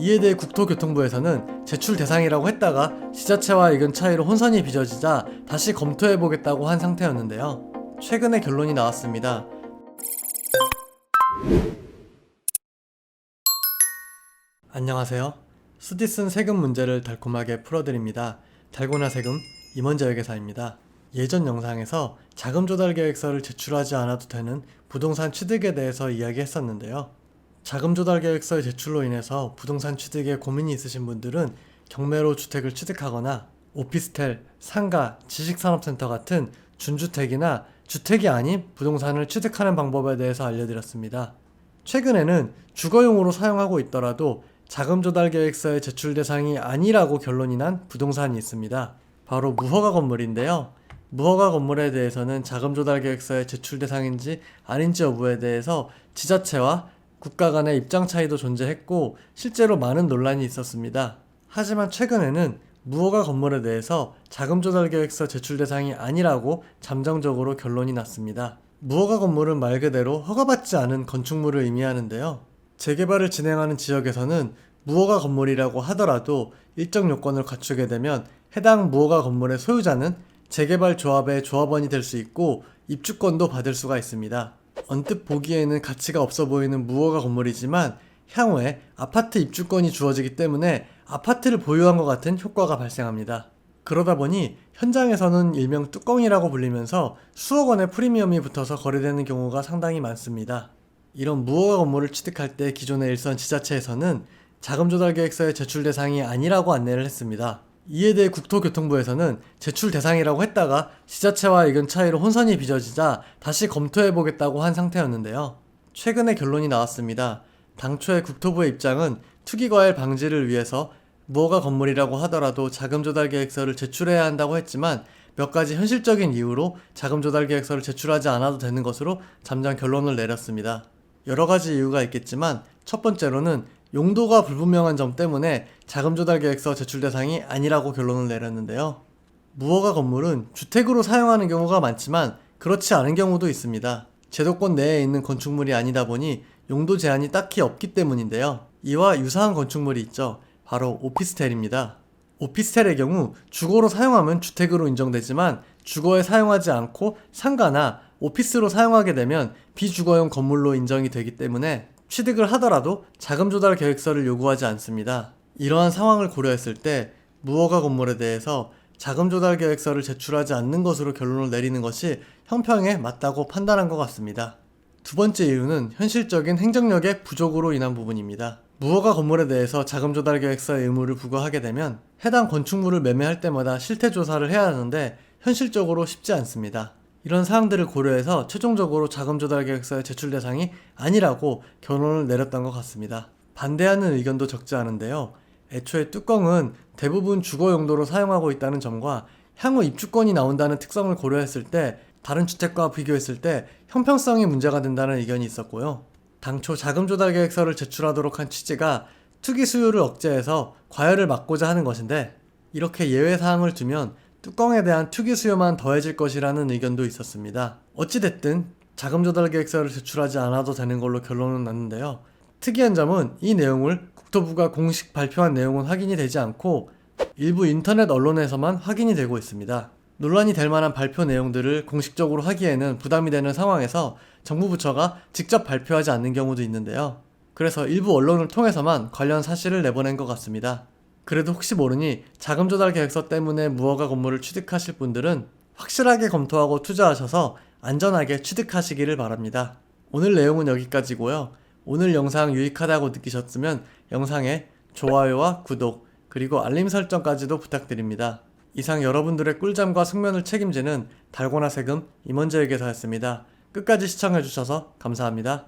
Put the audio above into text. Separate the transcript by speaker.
Speaker 1: 이에 대해 국토교통부에서는 제출 대상이라고 했다가 지자체와 의견 차이로 혼선이 빚어지자 다시 검토해보겠다고 한 상태였는데요. 최근에 결론이 나왔습니다. 안녕하세요. 쓰디쓴 세금 문제를 달콤하게 풀어드립니다. 달고나 세금 임원재회계사입니다. 예전 영상에서 자금 조달 계획서를 제출하지 않아도 되는 부동산 취득에 대해서 이야기했었는데요. 자금 조달 계획서의 제출로 인해서 부동산 취득에 고민이 있으신 분들은 경매로 주택을 취득하거나 오피스텔, 상가, 지식산업센터 같은 준주택이나 주택이 아닌 부동산을 취득하는 방법에 대해서 알려드렸습니다. 최근에는 주거용으로 사용하고 있더라도 자금 조달 계획서의 제출 대상이 아니라고 결론이 난 부동산이 있습니다. 바로 무허가 건물인데요. 무허가 건물에 대해서는 자금 조달 계획서의 제출 대상인지 아닌지 여부에 대해서 지자체와 국가 간의 입장 차이도 존재했고 실제로 많은 논란이 있었습니다. 하지만 최근에는 무허가 건물에 대해서 자금 조달 계획서 제출 대상이 아니라고 잠정적으로 결론이 났습니다. 무허가 건물은 말 그대로 허가받지 않은 건축물을 의미하는데요. 재개발을 진행하는 지역에서는 무허가 건물이라고 하더라도 일정 요건을 갖추게 되면 해당 무허가 건물의 소유자는 재개발 조합의 조합원이 될 수 있고 입주권도 받을 수가 있습니다. 언뜻 보기에는 가치가 없어 보이는 무허가 건물이지만 향후에 아파트 입주권이 주어지기 때문에 아파트를 보유한 것 같은 효과가 발생합니다. 그러다 보니 현장에서는 일명 뚜껑이라고 불리면서 수억 원의 프리미엄이 붙어서 거래되는 경우가 상당히 많습니다. 이런 무허가 건물을 취득할 때 기존의 일선 지자체에서는 자금 조달 계획서의 제출 대상이 아니라고 안내를 했습니다. 이에 대해 국토교통부에서는 제출 대상이라고 했다가 지자체와 의견 차이로 혼선이 빚어지자 다시 검토해보겠다고 한 상태였는데요. 최근에 결론이 나왔습니다. 당초에 국토부의 입장은 투기과열 방지를 위해서 무허가 건물이라고 하더라도 자금 조달 계획서를 제출해야 한다고 했지만 몇 가지 현실적인 이유로 자금 조달 계획서를 제출하지 않아도 되는 것으로 잠정 결론을 내렸습니다. 여러 가지 이유가 있겠지만 첫 번째로는 용도가 불분명한 점 때문에 자금 조달 계획서 제출 대상이 아니라고 결론을 내렸는데요. 무허가 건물은 주택으로 사용하는 경우가 많지만 그렇지 않은 경우도 있습니다. 제도권 내에 있는 건축물이 아니다 보니 용도 제한이 딱히 없기 때문인데요. 이와 유사한 건축물이 있죠. 바로 오피스텔입니다. 오피스텔의 경우 주거로 사용하면 주택으로 인정되지만 주거에 사용하지 않고 상가나 오피스로 사용하게 되면 비주거용 건물로 인정이 되기 때문에 취득을 하더라도 자금 조달 계획서를 요구하지 않습니다. 이러한 상황을 고려했을 때 무허가 건물에 대해서 자금 조달 계획서를 제출하지 않는 것으로 결론을 내리는 것이 형평에 맞다고 판단한 것 같습니다. 두 번째 이유는 현실적인 행정력의 부족으로 인한 부분입니다. 무허가 건물에 대해서 자금 조달 계획서의 의무를 부과하게 되면 해당 건축물을 매매할 때마다 실태 조사를 해야 하는데 현실적으로 쉽지 않습니다. 이런 사항들을 고려해서 최종적으로 자금 조달 계획서의 제출 대상이 아니라고 결론을 내렸던 것 같습니다. 반대하는 의견도 적지 않은데요. 애초에 뚜껑은 대부분 주거 용도로 사용하고 있다는 점과 향후 입주권이 나온다는 특성을 고려했을 때 다른 주택과 비교했을 때 형평성이 문제가 된다는 의견이 있었고요. 당초 자금 조달 계획서를 제출하도록 한 취지가 투기 수요를 억제해서 과열을 막고자 하는 것인데 이렇게 예외 사항을 두면 뚜껑에 대한 투기 수요만 더해질 것이라는 의견도 있었습니다. 어찌됐든 자금 조달 계획서를 제출하지 않아도 되는 걸로 결론은 났는데요. 특이한 점은 이 내용을 국토부가 공식 발표한 내용은 확인이 되지 않고 일부 인터넷 언론에서만 확인이 되고 있습니다. 논란이 될 만한 발표 내용들을 공식적으로 하기에는 부담이 되는 상황에서 정부 부처가 직접 발표하지 않는 경우도 있는데요. 그래서 일부 언론을 통해서만 관련 사실을 내보낸 것 같습니다. 그래도 혹시 모르니 자금 조달 계획서 때문에 무허가 건물을 취득하실 분들은 확실하게 검토하고 투자하셔서 안전하게 취득하시기를 바랍니다. 오늘 내용은 여기까지고요. 오늘 영상 유익하다고 느끼셨으면 영상에 좋아요와 구독 그리고 알림 설정까지도 부탁드립니다. 이상 여러분들의 꿀잠과 숙면을 책임지는 달고나 세금 임원재회계사였습니다. 끝까지 시청해주셔서 감사합니다.